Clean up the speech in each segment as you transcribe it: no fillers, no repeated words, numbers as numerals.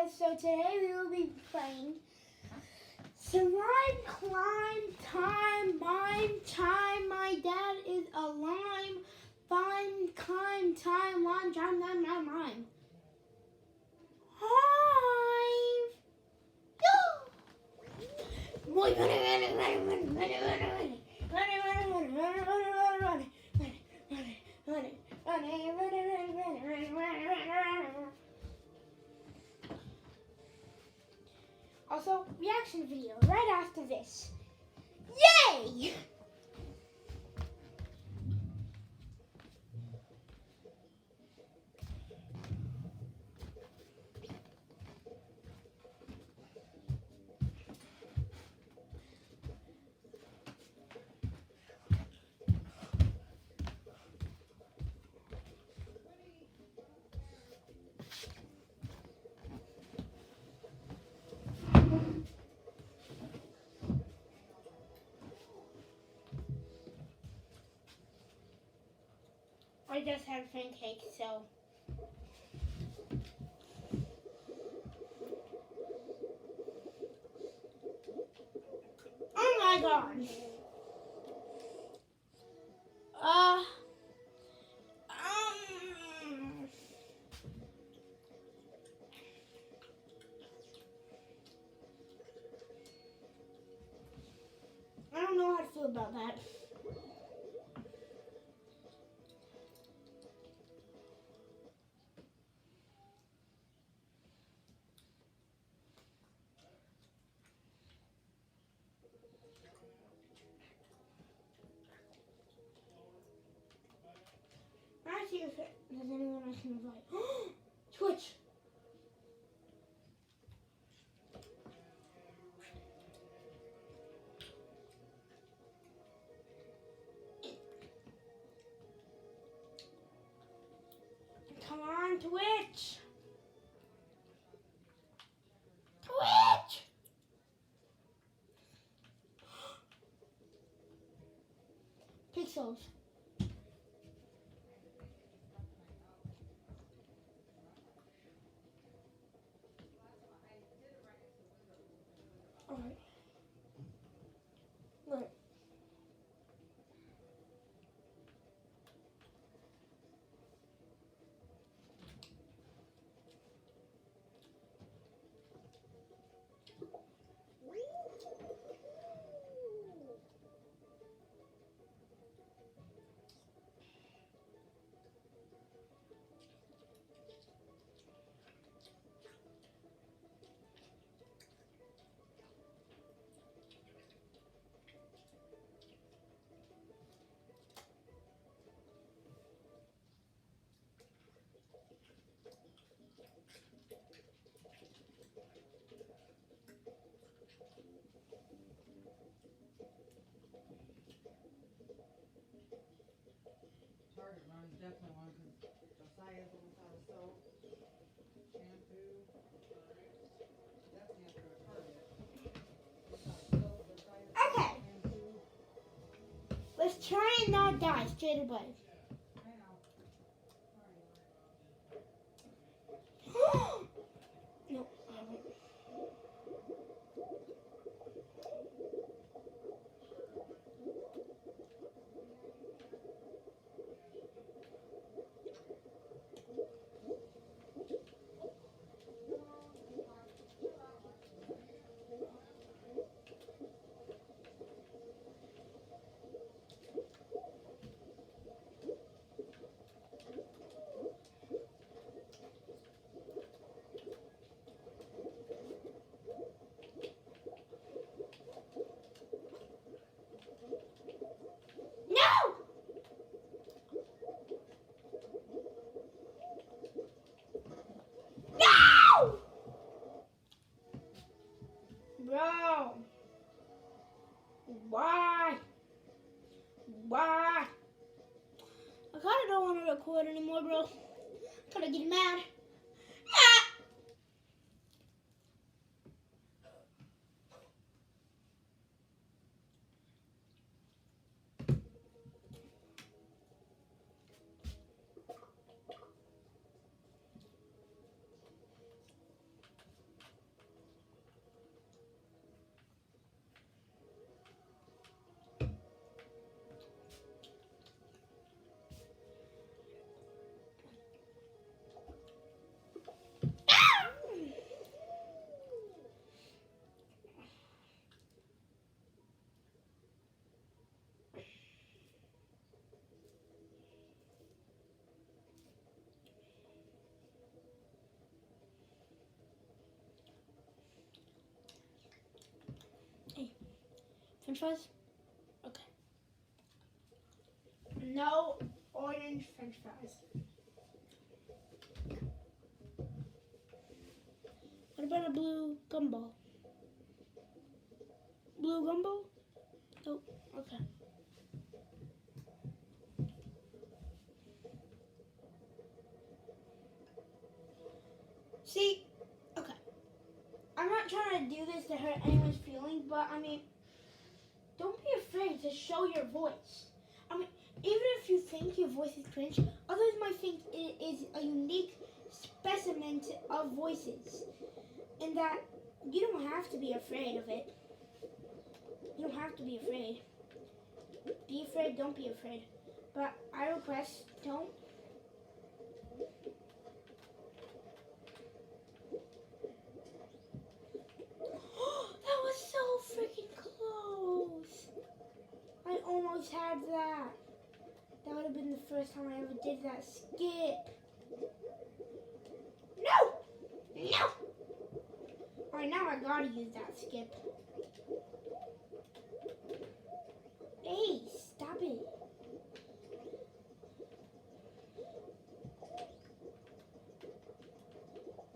guys, so today we will be playing Slime Climb Time, Mime Time, my dad is a lime, fine, climb time, lime, time, mime. Hi! Also, reaction video right after this. Yay! I just had pancakes, so. Oh my god. I don't know how to feel about that. I see if there's anyone I can invite. Twitch! Come on, Twitch! Twitch! Pixels. Alright. Right. Target run, definitely one because Josiah's almost out of soap, shampoo. Definitely after a Target. Okay. Let's try and not die straight away. I know. Nope, I haven't. No! No! Bro. Why? Why? I kinda don't want to record anymore, bro. Kinda get mad. Ah! French fries? Okay. No orange French fries. What about a blue gumball? Blue gumball? Nope. Okay. See, okay. I'm not trying to do this to hurt anyone's feelings, but I mean, don't be afraid to show your voice. I mean, even if you think your voice is cringe, others might think it is a unique specimen of voices, and that you don't have to be afraid of it. You don't have to be afraid. Be afraid, don't be afraid. But I request, don't. That was so freaking close. I almost had that. That would have been the first time I ever did that skip. No! No! Alright, now I gotta use that skip. Hey, stop it.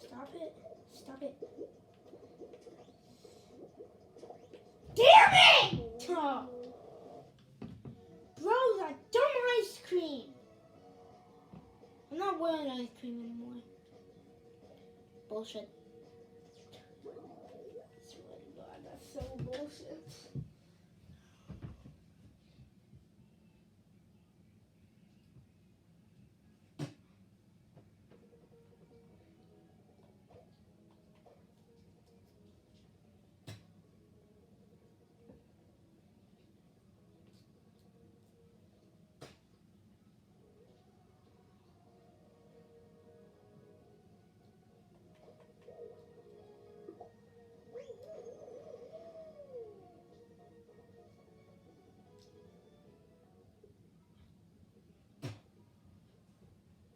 Stop it. Stop it. Damn it! Oh. Bro, that dumb ice cream. I'm not wearing ice cream anymore. Bullshit. I swear to God, that's so bullshit.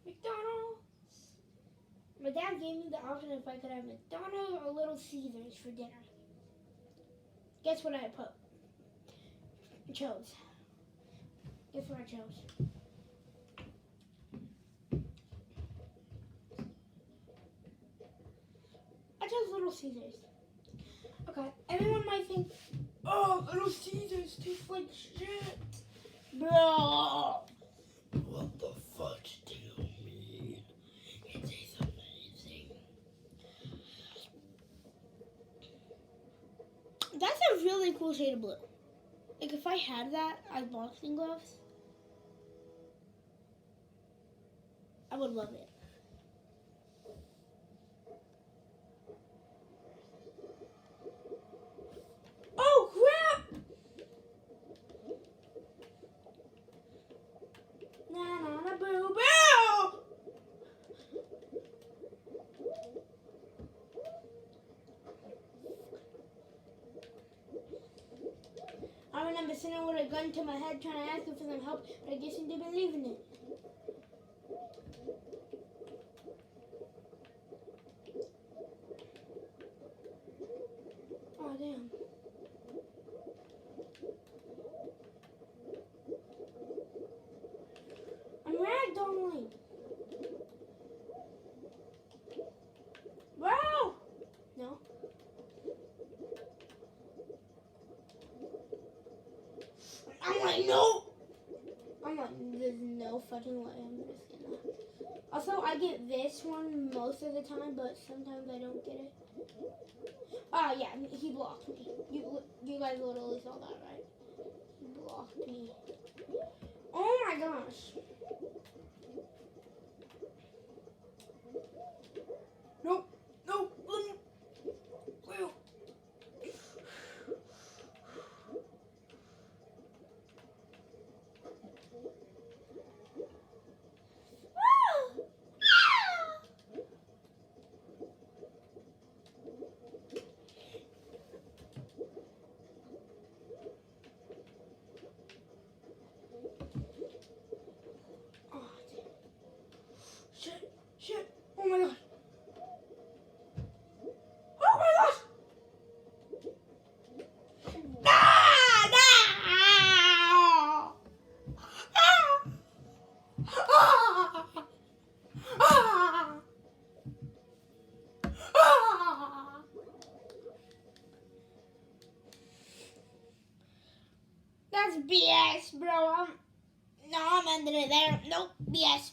McDonald's. My dad gave me the option if I could have McDonald's or Little Caesars for dinner. Guess what I chose? Guess what I chose? I chose Little Caesars. Okay, everyone might think, oh, Little Caesars tastes like shit. Bro. What the fudge do you mean? It tastes amazing. That's a really cool shade of blue. Like if I had that as boxing gloves, I would love it. Oh crap! Na na na boo boo! I remember sitting with a gun to my head trying to ask him for some help, but I guess he didn't believe in it. Oh damn. I'm ragdolling. Bro! No. I'm like, no! I'm like, there's no fucking way I'm just gonna. Also, I get this one most of the time, but sometimes I don't get it. Oh, yeah, he blocked me. You guys literally saw that, right? He blocked me. Oh my gosh. Nope. Nope. Nope. BS, bro. I'm ending it there. Nope, BS.